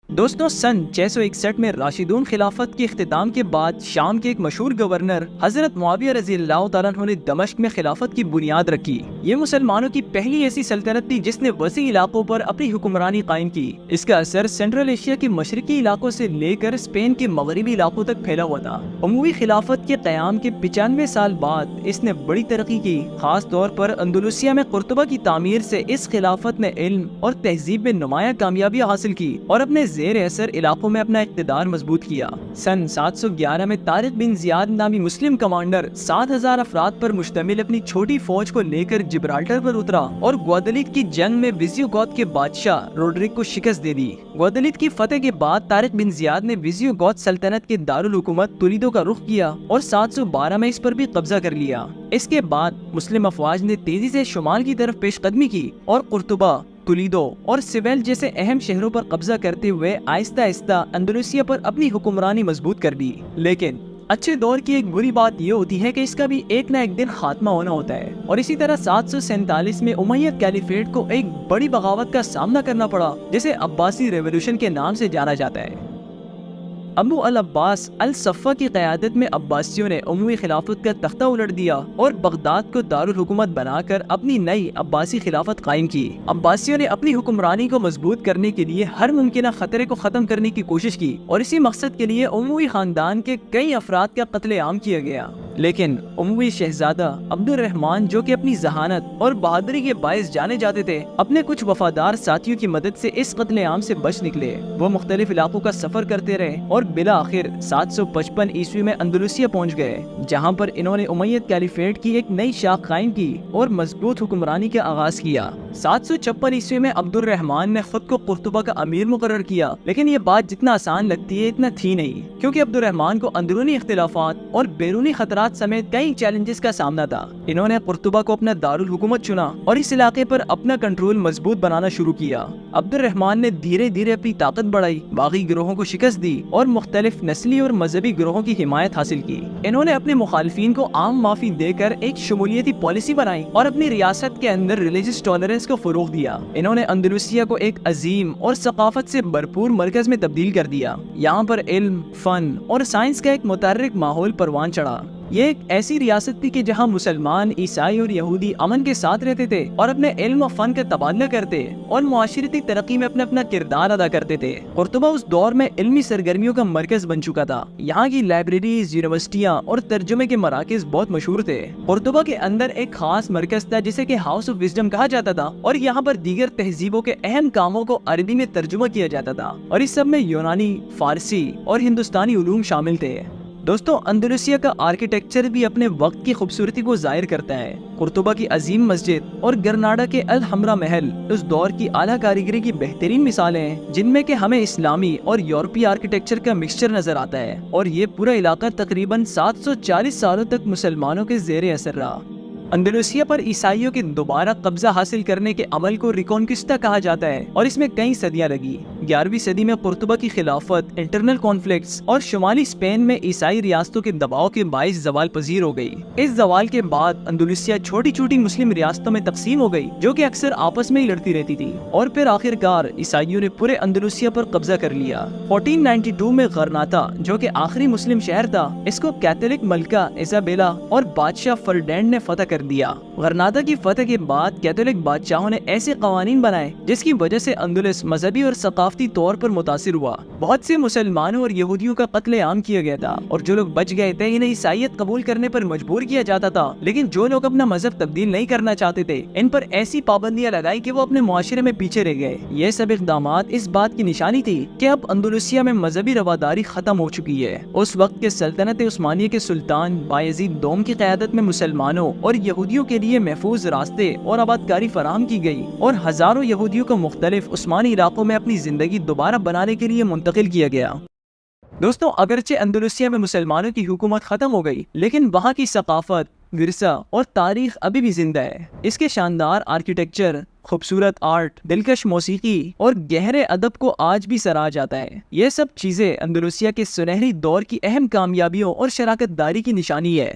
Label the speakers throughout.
Speaker 1: دوستوں، سن 661 میں راشدون خلافت کے اختتام کے بعد شام کے ایک مشہور گورنر حضرت معاویہ رضی اللہ تعالیٰ عنہ نے دمشق میں خلافت کی بنیاد رکھی۔ یہ مسلمانوں کی پہلی ایسی سلطنت تھی جس نے وسیع علاقوں پر اپنی حکمرانی قائم کی۔ اس کا اثر سینٹرل ایشیا کے مشرقی علاقوں سے لے کر اسپین کے مغربی علاقوں تک پھیلا ہوا تھا۔ اموی خلافت کے قیام کے 95 سال بعد اس نے بڑی ترقی کی۔ خاص طور پر اندلسیہ میں قرطبہ کی تعمیر سے اس خلافت نے علم اور تہذیب میں نمایاں کامیابیاں حاصل کی اور اپنے زیر اثر علاقوں میں اپنا اقتدار مضبوط کیا۔ سن 711 میں طارق بن زیاد نامی مسلم کمانڈر 7000 افراد پر مشتمل اپنی چھوٹی فوج کو لے کر جبرالٹر پر اترا اور گوادلیت کی جنگ میں ویزیوگوت کے بادشاہ روڈرک کو شکست دے دی۔ گوادلیت کی فتح کے بعد طارق بن زیاد نے ویزیوگوت سلطنت کے دارالحکومت تولیدو کا رخ کیا اور 712 میں اس پر بھی قبضہ کر لیا۔ اس کے بعد مسلم افواج نے تیزی سے شمال کی طرف پیش قدمی کی اور قرطبہ، تولیدو اور سیویل جیسے اہم شہروں پر قبضہ کرتے ہوئے آہستہ آہستہ اندلسیہ پر اپنی حکمرانی مضبوط کر دی۔ لیکن اچھے دور کی ایک بری بات یہ ہوتی ہے کہ اس کا بھی ایک نہ ایک دن خاتمہ ہونا ہوتا ہے، اور اسی طرح 747 میں امیyyد کیلیفیٹ کو ایک بڑی بغاوت کا سامنا کرنا پڑا جسے عباسی ریولوشن کے نام سے جانا جاتا ہے۔ ابو العباس الصفہ کی قیادت میں عباسیوں نے اموی خلافت کا تختہ الٹ دیا اور بغداد کو دارالحکومت بنا کر اپنی نئی عباسی خلافت قائم کی۔ عباسیوں نے اپنی حکمرانی کو مضبوط کرنے کے لیے ہر ممکنہ خطرے کو ختم کرنے کی کوشش کی اور اسی مقصد کے لیے اموی خاندان کے کئی افراد کا قتل عام کیا گیا۔ لیکن اموی شہزادہ عبد الرحمن، جو کہ اپنی ذہانت اور بہادری کے باعث جانے جاتے تھے، اپنے کچھ وفادار ساتھیوں کی مدد سے اس قتل عام سے بچ نکلے۔ وہ مختلف علاقوں کا سفر کرتے رہے اور بالآخر 755 عیسوی میں اندلسیہ پہنچ گئے، جہاں پر انہوں نے امیyyد کیلیفیٹ کی ایک نئی شاخ قائم کی اور مضبوط حکمرانی کا آغاز کیا۔ 756 عیسوی میں عبد الرحمن نے خود کو قرطبہ کا امیر مقرر کیا، لیکن یہ بات جتنا آسان لگتی ہے اتنا تھی نہیں، کیونکہ عبد الرحمن کو اندرونی اختلافات اور بیرونی خطرات سمیت کئی چیلنجز کا سامنا تھا۔ انہوں نے قرطبہ کو اپنا دارالحکومت چنا اور اس علاقے پر اپنا کنٹرول مضبوط بنانا شروع کیا۔ عبد الرحمن نے دھیرے دھیرے اپنی طاقت بڑھائی، باغی گروہوں کو شکست دی اور مختلف نسلی اور مذہبی گروہوں کی حمایت حاصل کی۔ انہوں نے اپنے مخالفین کو عام معافی دے کر ایک شمولیتی پالیسی بنائی اور اپنی ریاست کے اندر ریلیجس ٹالرنس کو فروغ دیا۔ انہوں نے اندلسیہ کو ایک عظیم اور ثقافت سے بھرپور مرکز میں تبدیل کر دیا۔ یہاں پر علم، فن اور سائنس کا ایک متحرک ماحول پروان چڑھا۔ یہ ایک ایسی ریاست تھی کہ جہاں مسلمان، عیسائی اور یہودی امن کے ساتھ رہتے تھے اور اپنے علم و فن کا تبادلہ کرتے اور معاشرتی ترقی میں اپنا کردار ادا کرتے تھے۔ قرطبہ اس دور میں علمی سرگرمیوں کا مرکز بن چکا تھا۔ یہاں کی لائبریریز، یونیورسٹیاں اور ترجمے کے مراکز بہت مشہور تھے۔ قرطبہ کے اندر ایک خاص مرکز تھا جسے کہ ہاؤس آف وزڈم کہا جاتا تھا، اور یہاں پر دیگر تہذیبوں کے اہم کاموں کو عربی میں ترجمہ کیا جاتا تھا، اور اس سب میں یونانی، فارسی اور ہندوستانی علوم شامل تھے۔ دوستوں، اندلسیہ کا آرکیٹیکچر بھی اپنے وقت کی خوبصورتی کو ظاہر کرتا ہے۔ قرطبہ کی عظیم مسجد اور گرناڈا کے الحمرا محل اس دور کی اعلیٰ کاریگری کی بہترین مثالیں ہیں، جن میں کہ ہمیں اسلامی اور یورپی آرکیٹیکچر کا مکسچر نظر آتا ہے، اور یہ پورا علاقہ تقریباً 740 سالوں تک مسلمانوں کے زیر اثر رہا۔ اندلسیہ پر عیسائیوں کے دوبارہ قبضہ حاصل کرنے کے عمل کو ریکونکسٹا کہا جاتا ہے، اور اس میں کئی صدیاں لگی۔ 11ویں صدی میں قرطبہ کی خلافت انٹرنل کانفلکٹس اور شمالی اسپین میں عیسائی ریاستوں کے دباؤ کے باعث زوال پذیر ہو گئی۔ اس زوال کے بعد اندلسیہ چھوٹی چھوٹی مسلم ریاستوں میں تقسیم ہو گئی، جو کہ اکثر آپس میں ہی لڑتی رہتی تھی، اور پھر آخر کار عیسائیوں نے پورے اندلسیہ پر قبضہ کر لیا۔ 1492 میں غرناطہ، جو کہ آخری مسلم شہر تھا، اس کو کیتھولک ملکہ ایزابیلا اور بادشاہ فرڈینڈ نے فتح کر دیا۔ غرناطہ کی فتح کے بعد کیتھولک بادشاہوں نے ایسے قوانین بنائے جس کی وجہ سے اندلس مذہبی اور ثقافتی طور پر متاثر ہوا۔ بہت سے مسلمانوں اور یہودیوں کا قتل عام کیا گیا تھا، اور جو لوگ بچ گئے تھے انہیں عیسائیت قبول کرنے پر مجبور کیا جاتا تھا، لیکن جو لوگ اپنا مذہب تبدیل نہیں کرنا چاہتے تھے ان پر ایسی پابندیاں لگائی کہ وہ اپنے معاشرے میں پیچھے رہ گئے۔ یہ سب اقدامات اس بات کی نشانی تھی کہ اب اندلسیہ میں مذہبی رواداری ختم ہو چکی ہے۔ اس وقت کے سلطنت عثمانیہ کے سلطان بایزید دوم کی قیادت میں مسلمانوں اور یہودیوں کے لیے محفوظ راستے اور آبادکاری فراہم کی گئی، اور ہزاروں یہودیوں کو مختلف عثمانی علاقوں میں اپنی زندگی دوبارہ بنانے کے لیے منتقل کیا گیا۔ دوستوں، اگرچہ اندلسیہ میں مسلمانوں کی حکومت ختم ہو گئی، لیکن وہاں کی ثقافت، ورثہ اور تاریخ ابھی بھی زندہ ہے۔ اس کے شاندار آرکیٹیکچر، خوبصورت آرٹ، دلکش موسیقی اور گہرے ادب کو آج بھی سراہا جاتا ہے۔ یہ سب چیزیں اندلسیہ کے سنہری دور کی اہم کامیابیوں اور شراکت داری کی نشانی ہے۔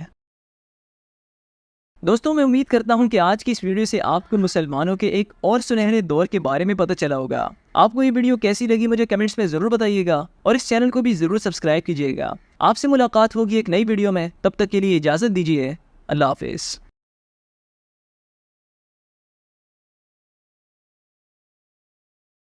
Speaker 1: دوستوں میں امید کرتا ہوں کہ آج کی اس ویڈیو سے آپ کو مسلمانوں کے ایک اور سنہرے دور کے بارے میں پتہ چلا ہوگا۔ آپ کو یہ ویڈیو کیسی لگی مجھے کمنٹس میں ضرور بتائیے گا، اور اس چینل کو بھی ضرور سبسکرائب کیجیے گا۔ آپ سے ملاقات ہوگی ایک نئی ویڈیو میں، تب تک کے لیے اجازت دیجیے۔ اللہ حافظ۔